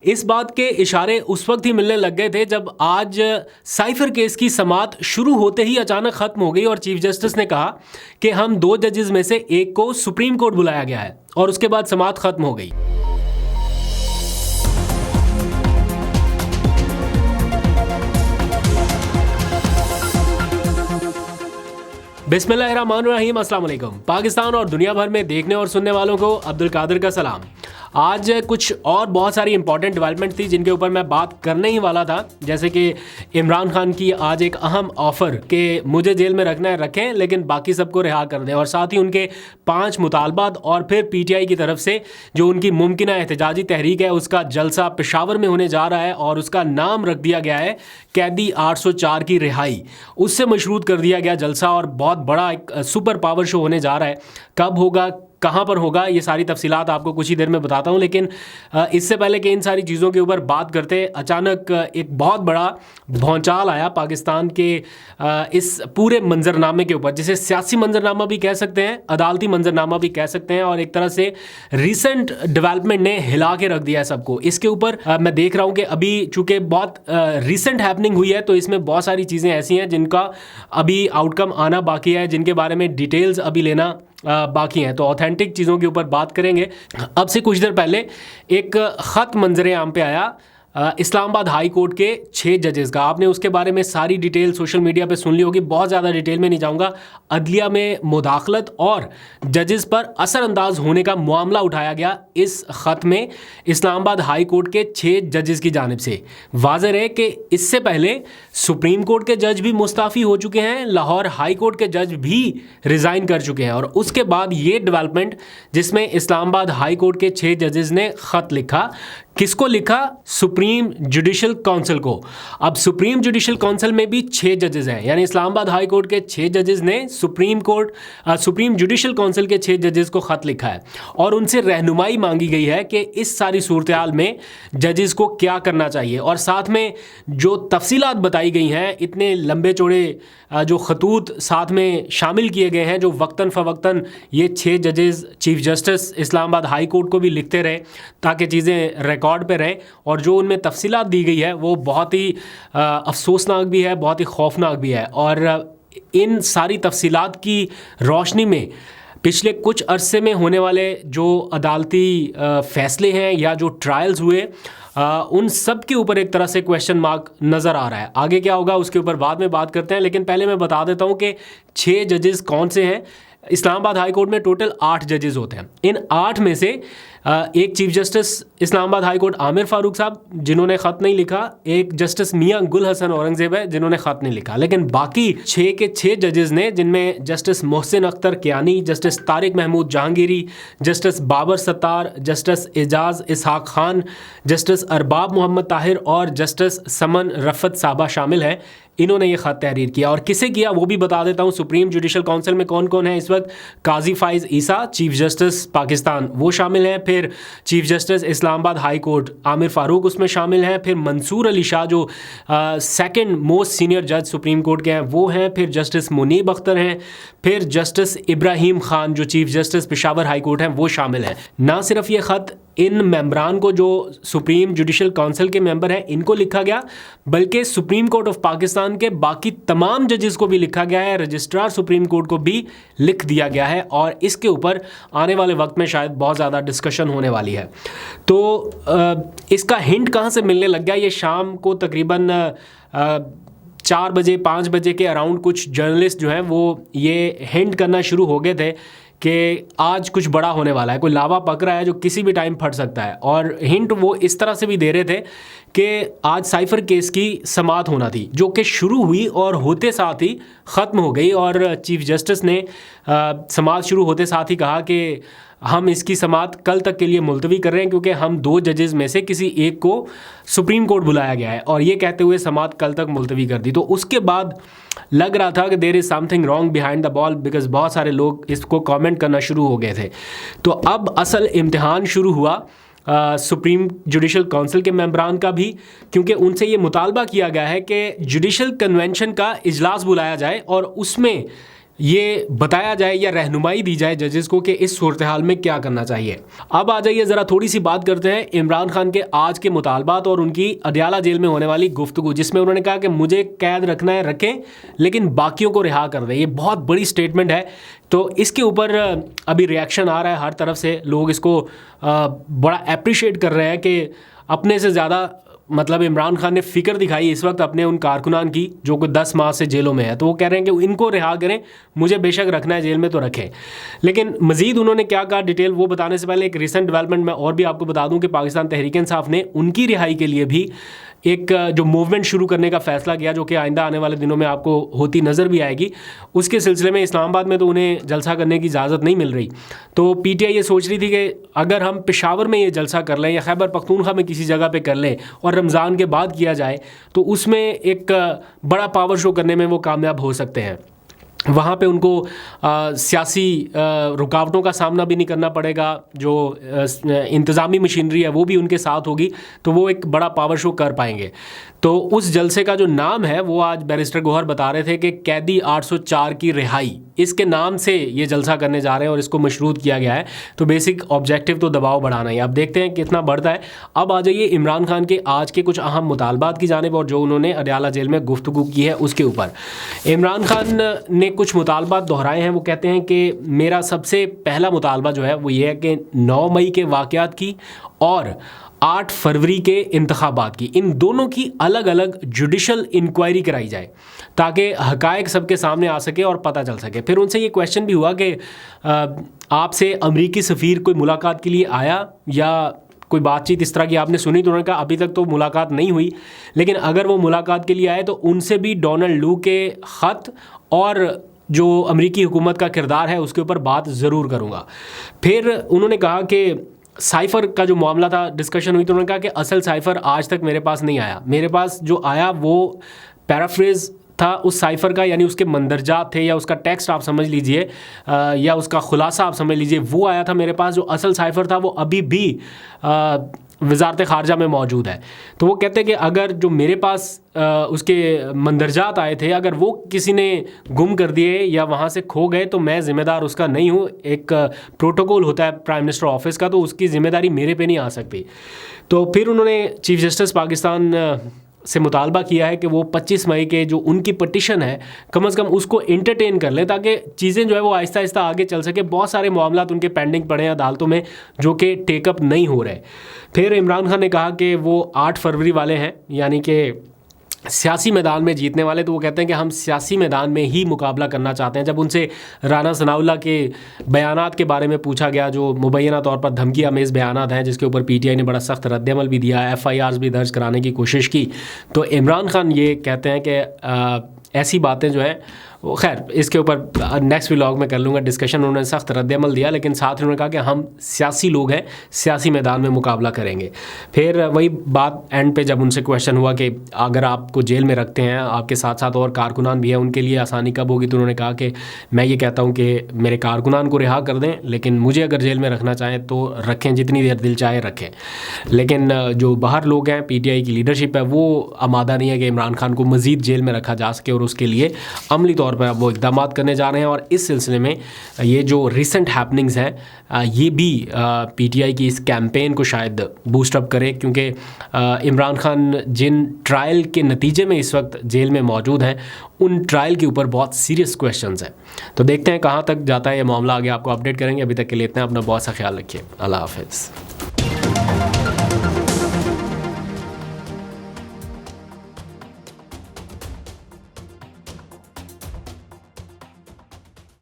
इस बात के इशारे उस वक्त ही मिलने लग गए थे जब आज साइफर केस की समाअत शुरू होते ही अचानक ख़त्म हो गई और चीफ जस्टिस ने कहा कि हम 2 जजेस में से एक को सुप्रीम कोर्ट बुलाया गया है और उसके बाद समाअत ख़त्म हो गई। बिस्मिल्लाहिर्रहमानिर्रहीम, अस्सलाम वालेकुम। पाकिस्तान और दुनिया भर में देखने और सुनने वालों को अब्दुल कादिर का सलाम। आज कुछ और बहुत सारी इंपॉर्टेंट डेवलपमेंट थी जिनके ऊपर मैं बात करने ही वाला था, जैसे कि इमरान खान की आज एक अहम ऑफ़र कि मुझे जेल में रखना है रखें लेकिन बाकी सबको रिहा कर दें, और साथ ही उनके 5 मुतालबात और फिर PTI की तरफ से जो उनकी मुमकिन एहतजाजी तहरीक है उसका जलसा पेशावर में होने जा रहा है और उसका नाम रख दिया गया है कैदी 804 की रिहाई। उससे मशरूत कर दिया गया जलसा और बहुत बड़ा एक सुपर पावर शो होने जा रहा है। कब होगा, कहाँ पर होगा, ये सारी तफसीलात आपको कुछ ही देर में बताता हूँ, लेकिन इससे पहले कि इन सारी चीज़ों के ऊपर बात करते, अचानक एक बहुत बड़ा भौचाल आया पाकिस्तान के इस पूरे मंजरनामे के ऊपर, जिसे सियासी मंजरनामा भी कह सकते हैं, अदालती मंजरनामा भी कह सकते हैं, और एक तरह से रिसेंट डेवलपमेंट ने हिला के रख दिया है सबको। इसके ऊपर मैं देख रहा हूँ कि अभी चूँकि बहुत रिसेंट हैपनिंग हुई है तो इसमें बहुत सारी चीज़ें ऐसी हैं जिनका अभी आउटकम आना बाकी है, जिनके बारे में डिटेल्स अभी लेना बाकी हैं। तो ऑथेंटिक चीज़ों के ऊपर बात करेंगे। अब से कुछ देर पहले एक ख़त मंजरे आम पे आया इस्लामाबाद हाई कोर्ट के 6 जजेस का। आपने उसके बारे में सारी डिटेल सोशल मीडिया पे सुन ली होगी, बहुत ज़्यादा डिटेल में नहीं जाऊँगा। अदलिया में मुदाखलत और जजेस पर असरअंदाज होने का मामला उठाया गया इस ख़त में इस्लामाबाद हाई कोर्ट के 6 जजेस की जानिब से। वाज़ेह है कि इससे पहले सुप्रीम कोर्ट के जज भी मुस्ताफ़ी हो चुके हैं, लाहौर हाई कोर्ट के जज भी रिज़ाइन कर चुके हैं, और उसके बाद ये डेवलपमेंट जिसमें इस्लामाबाद हाई कोर्ट के 6 जजेस ने ख़त लिखा। किसको लिखा? सुप्रीम जुडिशल काउंसिल को। अब सुप्रीम जुडिशल काउंसिल में भी 6 जजेस हैं, यानी इस्लामाबाद हाई कोर्ट के 6 जजेस ने सुप्रीम जुडिशल काउंसिल के 6 जजेस को ख़त लिखा है और उनसे रहनुमाई मांगी गई है कि इस सारी सूरत हाल में जजेस को क्या करना चाहिए, और साथ में जो तफसीलात बताई गई हैं, इतने लंबे चौड़े जो खतूत साथ में शामिल किए गए हैं, जो वक्तन फ़वक्तन ये 6 जजेस chief justice Islamabad high court को भी लिखते रहे ताकि चीज़ें रिकॉर्ड पे रहे, और जो उनमें तफसीलात दी गई है वो बहुत ही अफसोसनाक भी है, बहुत ही खौफनाक भी है। और इन सारी तफसीलात की रोशनी में पिछले कुछ अरसे में होने वाले जो अदालती फ़ैसले हैं या जो ट्रायल्स हुए, उन सब के ऊपर एक तरह से क्वेश्चन मार्क नज़र आ रहा है। आगे क्या होगा उसके ऊपर बाद में बात करते हैं, लेकिन पहले मैं बता देता हूँ कि 6 जजेस कौन से हैं। इस्लामाबाद हाई कोर्ट में टोटल 8 जजेस होते हैं। इन 8 में से एक chief justice Islamabad high court Aamir Farooq साहब जिन्होंने ख़त नहीं लिखा, एक जस्टिस मियां गुल हसन औरंगज़ेब है जिन्होंने ख़त नहीं लिखा, लेकिन बाकी 6 के 6 जजेस ने, जिनमें justice Mohsin Akhtar Kayani, justice Tariq Mahmood Jahangiri, justice Babar Sattar, justice Ejaz Ishaq Khan, justice Arbab Mohammad Tahir और जस्टिस समन रफ़त साहबा शामिल हैं। इन्होंने ये ख़त तहरीर किया, और किसे किया वो भी बता देता हूँ। सुप्रीम जुडिशल काउंसिल में कौन कौन है इस वक्त? काजी फ़ाइज़ ईसा चीफ जस्टिस पाकिस्तान वो शामिल हैं, फिर chief justice Islamabad high court Aamir Farooq उसमें शामिल हैं, फिर मंसूर अली शाह जो सेकंड मोस्ट सीनियर जज सुप्रीम कोर्ट के हैं वो हैं, फिर जस्टिस मुनीब अख्तर हैं, फिर जस्टिस इब्राहिम खान जो chief justice Peshawar high court हैं वो शामिल हैं। ना सिर्फ ये ख़त इन मेंबरान को जो सुप्रीम जुडिशल काउंसिल के मेंबर हैं इनको लिखा गया, बल्कि सुप्रीम कोर्ट ऑफ पाकिस्तान के बाकी तमाम जजेस को भी लिखा गया है, रजिस्ट्रार सुप्रीम कोर्ट को भी लिख दिया गया है, और इसके ऊपर आने वाले वक्त में शायद बहुत ज़्यादा डिस्कशन होने वाली है। तो इसका हिंट कहाँ से मिलने लग गया? ये शाम को तकरीबन 4 बजे 5 बजे के अराउंड कुछ जर्नलिस्ट जो हैं वो ये हिंट करना शुरू हो गए थे कि आज कुछ बड़ा होने वाला है, कोई लावा पक रहा है जो किसी भी टाइम फट सकता है। और हिंट वो इस तरह से भी दे रहे थे कि आज साइफर केस की समाअत होना थी, जो कि शुरू हुई और होते साथ ही ख़त्म हो गई, और चीफ जस्टिस ने समाअत शुरू होते साथ ही कहा कि हम इसकी समाअत कल तक के लिए मुलतवी कर रहे हैं क्योंकि हम 2 जजेस में से किसी एक को सुप्रीम कोर्ट बुलाया गया है, और ये कहते हुए समाअत कल तक मुलतवी कर दी। तो उसके बाद लग रहा था कि there is something wrong behind the ball, because बहुत सारे लोग इसको कमेंट करना शुरू हो गए थे। तो अब असल इम्तिहान शुरू हुआ सुप्रीम जुडिशल काउंसिल के मेंबरान का भी, क्योंकि उनसे ये मुतालबा किया गया है कि जुडिशल कन्वेंशन का इजलास बुलाया जाए और उसमें ये बताया जाए या रहनुमाई दी जाए जजेस को कि इस सूरत हाल में क्या करना चाहिए। अब आ जाइए ज़रा थोड़ी सी बात करते हैं इमरान खान के आज के मुतालबात और उनकी अडयाला जेल में होने वाली गुफ्तगू, जिसमें उन्होंने कहा कि मुझे कैद रखना है रखें लेकिन बाकियों को रिहा कर दें। ये बहुत बड़ी स्टेटमेंट है, तो इसके ऊपर अभी रिएक्शन आ रहा है हर तरफ से। लोग इसको बड़ा अप्रिशिएट कर रहे हैं कि अपने से ज़्यादा मतलब इमरान खान ने फ़िक्र दिखाई इस वक्त अपने उन कारकुनान की जो कि 10 माह से जेलों में है। तो वो कह रहे हैं कि इनको रिहा करें, मुझे बेशक रखना है जेल में तो रखें। लेकिन मज़ीद उन्होंने क्या कहा डिटेल वो बताने से पहले एक रिसेंट डेवलपमेंट मैं और भी आपको बता दूं कि पाकिस्तान तहरीक इंसाफ ने उनकी रिहाई के लिए भी एक जो मूवमेंट शुरू करने का फ़ैसला किया, जो कि आइंदा आने वाले दिनों में आपको होती नज़र भी आएगी। उसके सिलसिले में इस्लामाबाद में तो उन्हें जलसा करने की इजाज़त नहीं मिल रही। तो पीटीआई ये सोच रही थी कि अगर हम पेशावर में ये जलसा कर लें या खैबर पख्तूनख्वा में किसी जगह पे कर लें और रमज़ान के बाद किया जाए तो उसमें एक बड़ा पावर शो करने में वो कामयाब हो सकते हैं। वहाँ पे उनको सियासी रुकावटों का सामना भी नहीं करना पड़ेगा, जो इंतज़ामी मशीनरी है वो भी उनके साथ होगी, तो वो एक बड़ा पावर शो कर पाएंगे। तो उस जलसे का जो नाम है वो आज बैरिस्टर गौहर बता रहे थे कि कैदी 804 की रिहाई, इसके नाम से ये जलसा करने जा रहे हैं और इसको मशरूत किया गया है। तो बेसिक ऑब्जेक्टिव तो दबाव बढ़ाना ही। अब देखते हैं कितना बढ़ता है। अब आ जाइए इमरान खान के आज के कुछ अहम मुतालबात की जानिब और जो उन्होंने अडयाला जेल में गुफ्तगू की है उसके ऊपर। इमरान खान ने कुछ मुतालबात दोहराए हैं। वो कहते हैं कि मेरा सबसे पहला मुतालबा जो है वो ये है कि 9 मई के वाक़यात की और 8 फरवरी के इंतखाबात की, इन दोनों की अलग अलग जुडिशल इंक्वायरी कराई जाए ताकि हक़ाइक़ सबके सामने आ सके और पता चल सके। फिर उनसे ये क्वेश्चन भी हुआ कि आपसे अमरीकी सफ़ीर कोई मुलाकात के लिए आया या कोई बातचीत इस तरह की आपने सुनी? तो उन्होंने कहा अभी तक तो मुलाकात नहीं हुई, लेकिन अगर वो मुलाकात के लिए आए तो उनसे भी डोनाल्ड लू के ख़त और जो अमरीकी हुकूमत का किरदार है उसके ऊपर बात ज़रूर करूँगा। फिर उन्होंने कहा कि साइफ़र का जो मामला था डिस्कशन हुई, तो उन्होंने कहा कि असल साइफ़र आज तक मेरे पास नहीं आया। मेरे पास जो आया वो पैराफ्रेज़ था उस साइफ़र का, यानी उसके मंदरजात थे या उसका टेक्स्ट आप समझ लीजिए या उसका खुलासा आप समझ लीजिए, वो आया था मेरे पास। जो असल साइफ़र था वो अभी भी वज़ारत ख़ारजा में मौजूद है। तो वो कहते हैं कि अगर जो मेरे पास उसके मंदरजात आए थे अगर वो किसी ने गुम कर दिए या वहाँ से खो गए तो मैं ज़िम्मेदार उसका नहीं हूँ। एक प्रोटोकॉल होता है प्राइम मिनिस्टर ऑफिस का, तो उसकी ज़िम्मेदारी मेरे पे नहीं आ सकती। तो फिर उन्होंने चीफ़ जस्टिस पाकिस्तान से मुतालबा किया है कि वो 25 मई के जो उनकी पटिशन है कम से कम उसको एंटरटेन कर लें ताकि चीज़ें जो है वो आहिस्ता आहिस्ता आगे चल सके। बहुत सारे मामला उनके पेंडिंग पड़े हैं अदालतों में जो कि टेकअप नहीं हो रहे। फिर इमरान खान ने कहा कि वो 8 फरवरी वाले हैं, यानी कि सियासी मैदान में जीतने वाले। तो वो कहते हैं कि हम सियासी मैदान में ही मुकाबला करना चाहते हैं। जब उनसे राना सनाउल्लाह के बयानात के बारे में पूछा गया जो मुबैना तौर पर धमकी आमेज़ बयानात हैं जिसके ऊपर पीटीआई ने बड़ा सख्त रद्दअमल भी दिया, एफआईआर्स भी दर्ज कराने की कोशिश की, तो इमरान खान ये कहते हैं कि ऐसी बातें जो हैं वो खैर इसके ऊपर नेक्स्ट व्लॉग में कर लूँगा डिस्कशन। उन्होंने सख्त रद्दअमल दिया लेकिन साथ ही उन्होंने कहा कि हम सियासी लोग हैं, सियासी मैदान में मुकाबला करेंगे। फिर वही बात एंड पे जब उनसे क्वेश्चन हुआ कि अगर आपको जेल में रखते हैं आपके साथ साथ और कारकुनान भी हैं उनके लिए आसानी कब होगी, तो उन्होंने कहा कि मैं ये कहता हूँ कि मेरे कारकुनान को रिहा कर दें लेकिन मुझे अगर जेल में रखना चाहें तो रखें, जितनी देर दिल चाहे रखें। लेकिन जो बाहर लोग हैं पीटीआई की लीडरशिप है वो आमादा नहीं है कि इमरान खान को मज़ीद जेल में रखा जा सके और उसके लिए अमली तौर पर वो इक़दाम करने जा रहे हैं। और इस सिलसिले में ये जो रिसेंट हैपनिंग्स हैं ये भी पीटीआई की इस कैंपेन को शायद बूस्टअप करे, क्योंकि इमरान खान जिन ट्रायल के नतीजे में इस वक्त जेल में मौजूद हैं उन ट्रायल के ऊपर बहुत सीरियस क्वेश्चंस हैं। तो देखते हैं कहाँ तक जाता है ये मामला, आगे आपको अपडेट करेंगे। अभी तक के लिए इतना, अपना बहुत सा ख्याल रखिए। अल्लाह हाफ़िज़।